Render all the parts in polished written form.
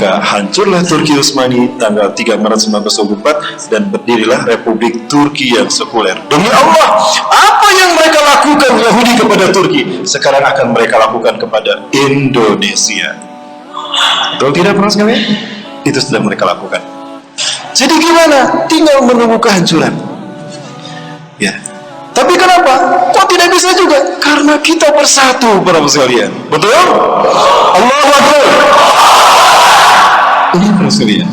maka hancurlah Turki Utsmani tanggal 3 Maret 1924 dan berdirilah Republik Turki yang sekuler. Demi Allah, apa yang mereka lakukan Yahudi kepada Turki, sekarang akan mereka lakukan kepada Indonesia. Betul tidak, para sekalian? Itu sudah mereka lakukan. Jadi gimana? Tinggal menunggu kehancuran. Ya. Tapi kenapa? Kok tidak bisa juga? Karena kita bersatu, para sekalian. Betul? Allahu Akbar. Ini, para sekalian,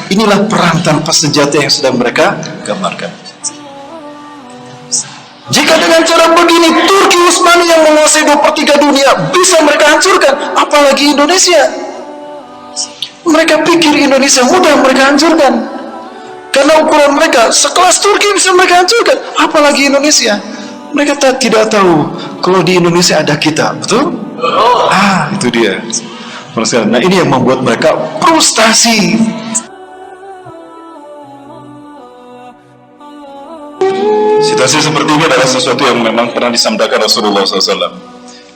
inilah perang tanpa senjata yang sedang mereka gambarkan. Jika dengan cara begini Turki Utsmani yang menguasai 2/3 dunia bisa mereka hancurkan, apalagi Indonesia. Mereka pikir Indonesia mudah mereka hancurkan. Karena ukuran mereka sekelas Turki bisa mereka hancurkan, apalagi Indonesia. Mereka tidak tahu kalau di Indonesia ada kita, betul? Itu dia. Nah, ini yang membuat mereka frustasi. Situasi seperti ini adalah sesuatu yang memang pernah disampaikan Rasulullah SAW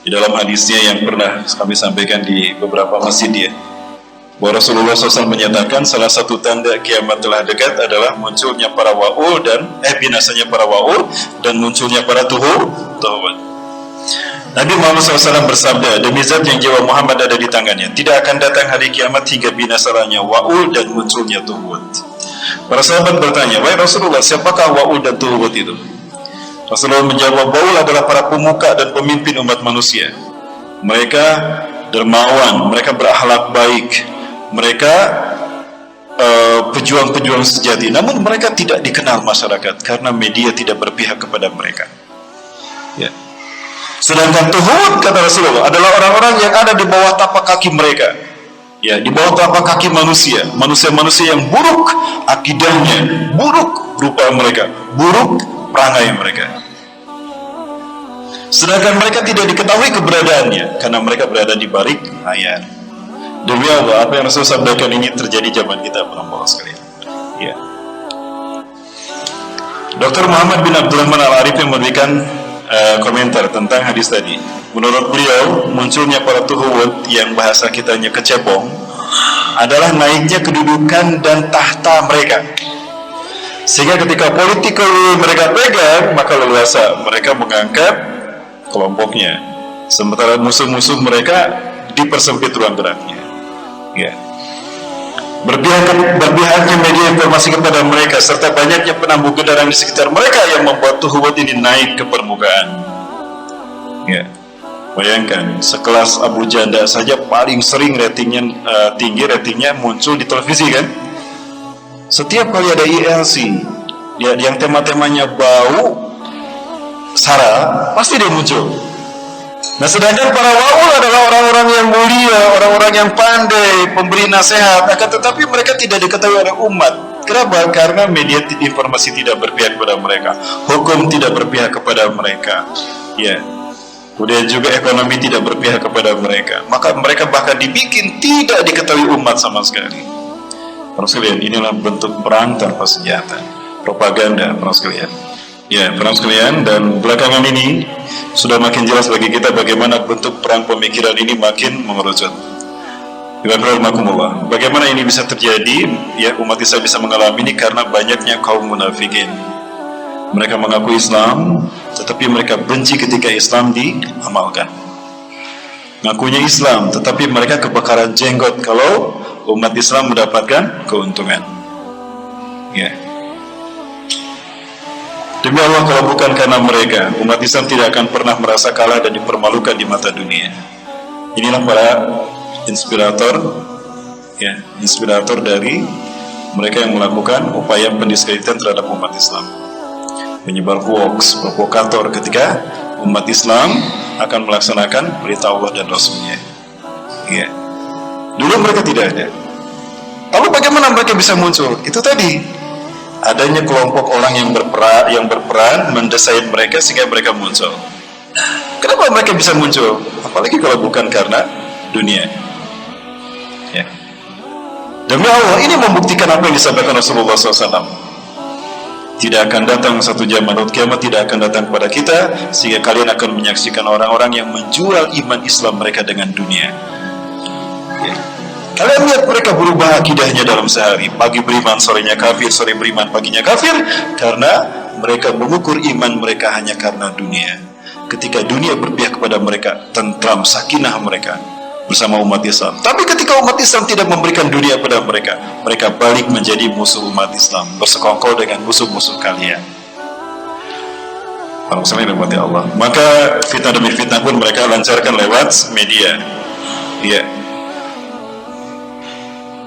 di dalam hadisnya yang pernah kami sampaikan di beberapa masjid dia. Bahwa Rasulullah SAW menyatakan salah satu tanda kiamat telah dekat adalah munculnya para wa'ul dan binasanya para wa'ul dan munculnya para tuhut. Nabi Muhammad SAW bersabda, demi zat yang jiwa Muhammad ada di tangannya, tidak akan datang hari kiamat hingga binasalahnya wa'ul dan munculnya tuhut. Para sahabat bertanya, wahai Rasulullah, siapakah wa'ul dan tuhut itu? Rasulullah menjawab, wa'ul adalah para pemuka dan pemimpin umat manusia. Mereka dermawan, mereka berakhlak baik, mereka pejuang-pejuang sejati, namun mereka tidak dikenal masyarakat karena media tidak berpihak kepada mereka. Ya. Sedangkan tuhut, kata Rasulullah, adalah orang-orang yang ada di bawah tapak kaki mereka. Ya, di bawah tapak kaki manusia, manusia-manusia yang buruk akidahnya, buruk rupa mereka, buruk perangai mereka. Sedangkan mereka tidak diketahui keberadaannya karena mereka berada di balik layar. Demi Allah, apa yang Rasul sampaikan ini terjadi zaman kita, para sekalian. Ya. Dr. Muhammad bin Abdurrahman Al-Arif yang memberikan komentar tentang hadis tadi. Menurut beliau, munculnya para tuhut yang bahasa kitanya kecebong adalah naiknya kedudukan dan tahta mereka. Sehingga ketika politik mereka pegang, maka leluasa mereka mengangkat kelompoknya. Sementara musuh-musuh mereka dipersempit ruang geraknya. Ya. Berpihaknya media informasi kepada mereka serta banyaknya penambuh gendaran di sekitar mereka yang membuat tuhut ini naik ke permukaan. Ya. Bayangkan, sekelas Abu Janda saja paling sering ratingnya tinggi, ratingnya muncul di televisi kan? Setiap kali ada ILC yang tema-temanya bau sara, pasti dia muncul. Nah, sedangkan para wa'ul adalah orang-orang yang mulia, orang-orang yang pandai, pemberi nasihat, akan tetapi mereka tidak diketahui oleh umat. Kenapa? Karena media informasi tidak berpihak kepada mereka, hukum tidak berpihak kepada mereka, ya. Kemudian juga ekonomi tidak berpihak kepada mereka. Maka mereka bahkan dibikin tidak diketahui umat sama sekali. Para sekalian, inilah bentuk perang tanpa senjata, propaganda, para sekalian. Ya, para sekalian, dan belakangan ini sudah makin jelas bagi kita bagaimana bentuk perang pemikiran ini makin mengerucut. Bagaimana ini bisa terjadi? Ya, umat Islam bisa mengalami ini karena banyaknya kaum munafikin. Mereka mengaku Islam, tetapi mereka benci ketika Islam diamalkan. Ngakunya Islam, tetapi mereka kebakaran jenggot kalau umat Islam mendapatkan keuntungan. Ya. Demi Allah, kalau bukan karena mereka, umat Islam tidak akan pernah merasa kalah dan dipermalukan di mata dunia. Inilah para inspirator, ya, inspirator dari mereka yang melakukan upaya pendiskreditasi terhadap umat Islam, menyebar hoax, provokator ketika umat Islam akan melaksanakan perintah Allah dan Rasulnya. Ya. Dulu mereka tidak ada. Lalu bagaimana mereka bisa muncul? Itu tadi. Adanya kelompok orang yang berperan mendesain mereka sehingga mereka muncul. Kenapa mereka bisa muncul? Apalagi kalau bukan karena dunia. Ya. Demi Allah, ini membuktikan apa yang disampaikan Rasulullah SAW. Tidak akan datang satu zaman kiamat, tidak akan datang kepada kita sehingga kalian akan menyaksikan orang-orang yang menjual iman Islam mereka dengan dunia. Ya. Kalian lihat mereka berubah akidahnya dalam sehari. Pagi beriman, sorenya kafir, sore beriman, paginya kafir. Karena mereka mengukur iman mereka hanya karena dunia. Ketika dunia berpihak kepada mereka, tentram, sakinah mereka bersama umat Islam. Tapi ketika umat Islam tidak memberikan dunia kepada mereka, mereka balik menjadi musuh umat Islam, bersekongkol dengan musuh-musuh kalian. Para muslimin yang dirahmati Allah. Maka fitnah demi fitnah pun mereka lancarkan lewat media. Iya.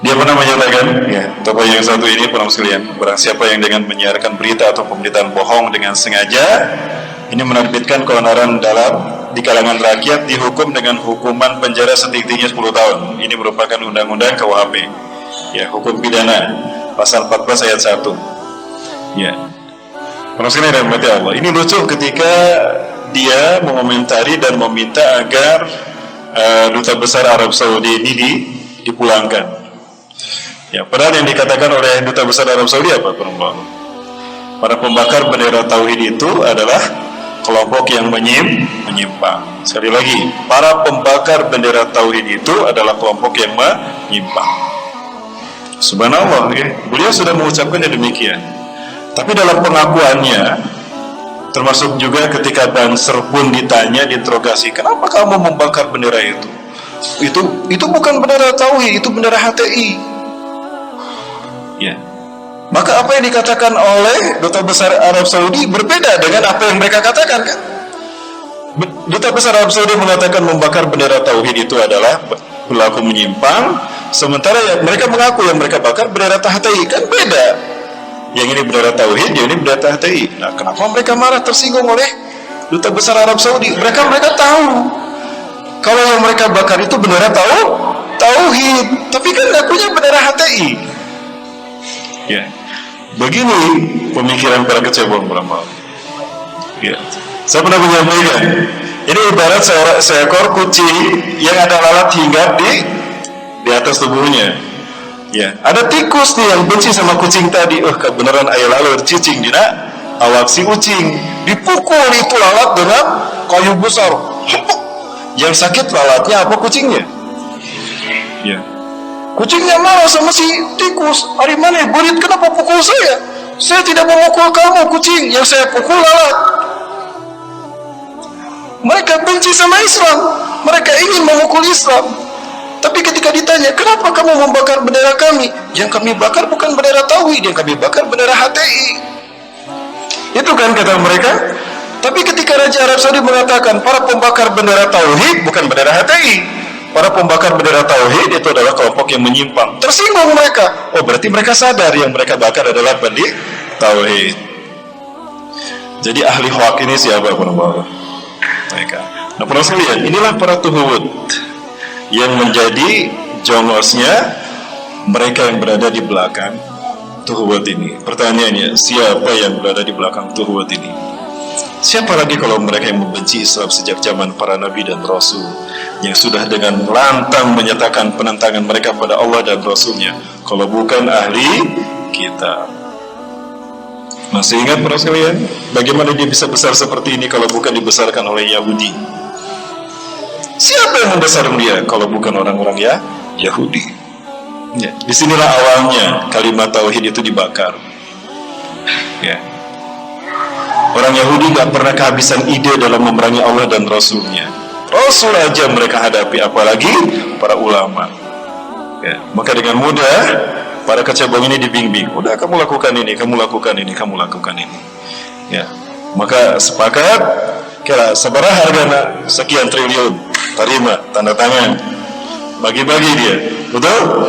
Dia pernah menyatakan, ya, tokoh yang satu ini, para sekalian, barang siapa yang dengan menyiarkan berita atau pemberitaan bohong dengan sengaja, ini menerbitkan keonaran di kalangan rakyat, dihukum dengan hukuman penjara setinggi-tingginya 10 tahun. Ini merupakan undang-undang KUHP, ya, hukum pidana pasal 14 ayat 1. Ya, maksudnya rahmati Allah. Ini lucu ketika dia mengomentari dan meminta agar duta besar Arab Saudi ini dipulangkan. Ya, padahal yang dikatakan oleh duta besar Arab Saudi apa, para pembakar bendera tauhid itu adalah kelompok yang menyimpang. Sekali lagi, para pembakar bendera tauhid itu adalah kelompok yang menyimpang. Subhanallah, ya. Beliau sudah mengucapkan demikian. Tapi dalam pengakuannya, termasuk juga ketika Banser pun ditanya, diinterogasi, kenapa kamu membakar bendera itu? Itu bukan bendera tauhid, itu bendera HTI. Ya. Maka apa yang dikatakan oleh duta besar Arab Saudi berbeda dengan apa yang mereka katakan, kan? Duta besar Arab Saudi mengatakan membakar bendera tauhid itu adalah perilaku menyimpang, sementara yang mereka mengaku yang mereka bakar bendera HTI, kan beda. Yang ini bendera tauhid, yang ini bendera HTI. Nah, kenapa mereka marah, tersinggung oleh duta besar Arab Saudi? Mereka tahu kalau yang mereka bakar itu bendera tauhid, tapi kan ngakunya bendera HTI. Ya. Begini pemikiran para kecebong beramal. Ya. Saya pernah menyampaikan, ini ibarat seekor kucing yang ada lalat hinggap di atas tubuhnya. Ya, ada tikus nih yang benci sama kucing tadi. Kebenaran ayah lalu cicing dina awak si kucing. Dipukul itu lalat dengan kayu besar. Yang sakit lalatnya apa kucingnya? Ya. Kucingnya marah sama si tikus. Hari mana burit, kenapa pukul saya? Saya tidak memukul kamu kucing, yang saya pukul lalat. Mereka benci sama Islam, mereka ingin memukul Islam. Tapi ketika ditanya, kenapa kamu membakar bendera kami? Yang kami bakar bukan bendera tauhid, yang kami bakar bendera HTI. Itu kan kata mereka. Tapi ketika Raja Arab Saudi mengatakan para pembakar bendera tauhid bukan bendera HTI, para pembakar bendera tauhid itu adalah kelompok yang menyimpang, tersinggung mereka. Oh, berarti mereka sadar yang mereka bakar adalah bendera tauhid. Jadi ahli hoak ini siapa, para mereka? Nah, para sekalian, inilah para tuhud yang menjadi jongosnya mereka yang berada di belakang tuhud ini. Pertanyaannya, siapa yang berada di belakang tuhud ini? Siapa lagi kalau mereka yang membenci Islam sejak zaman para nabi dan rasul, yang sudah dengan lantang menyatakan penentangan mereka pada Allah dan Rasulnya, kalau bukan ahli kitab? Masih ingat para sekalian, bagaimana dia bisa besar seperti ini kalau bukan dibesarkan oleh Yahudi? Siapa yang membesarkan dia kalau bukan orang-orang Yahudi? Ya, disinilah awalnya kalimat tauhid itu dibakar. Ya. Orang Yahudi gak pernah kehabisan ide dalam memerangi Allah dan Rasulnya. Rasul aja mereka hadapi, apalagi para ulama. Ya, maka dengan mudah para kecebong ini dibimbing. Udah, kamu lakukan ini, kamu lakukan ini, kamu lakukan ini. Ya, maka sepakat. Kira seberapa harga sekian triliun, terima, tanda tangan, bagi-bagi dia. Betul?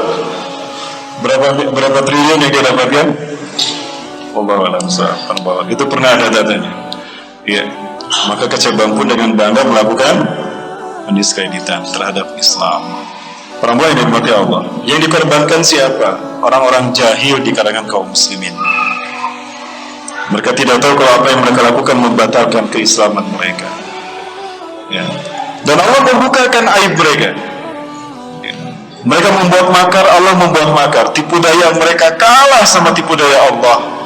Berapa triliun yang dia dapatkan? Allah, itu pernah ada datanya. Ya, maka kecebong pun dengan bangga melakukan pendiskreditian terhadap Islam. Perempuan yang dimati Allah, yang dikorbankan siapa? Orang-orang jahil di kalangan kaum muslimin. Mereka tidak tahu kalau apa yang mereka lakukan membatalkan keislaman mereka. Ya. Dan Allah membukakan aib mereka. Ya. Mereka membuat makar, Allah membuat makar. Tipu daya mereka kalah sama tipu daya Allah.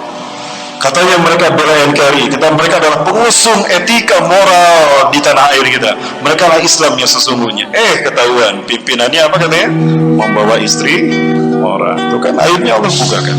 Katanya mereka bela NKRI, kata mereka adalah pengusung etika moral di tanah air kita. Mereka lah Islam yang sesungguhnya. Ketahuan pimpinannya apa katanya? Membawa istri orang. Itu kan aibnya Allah bukakan.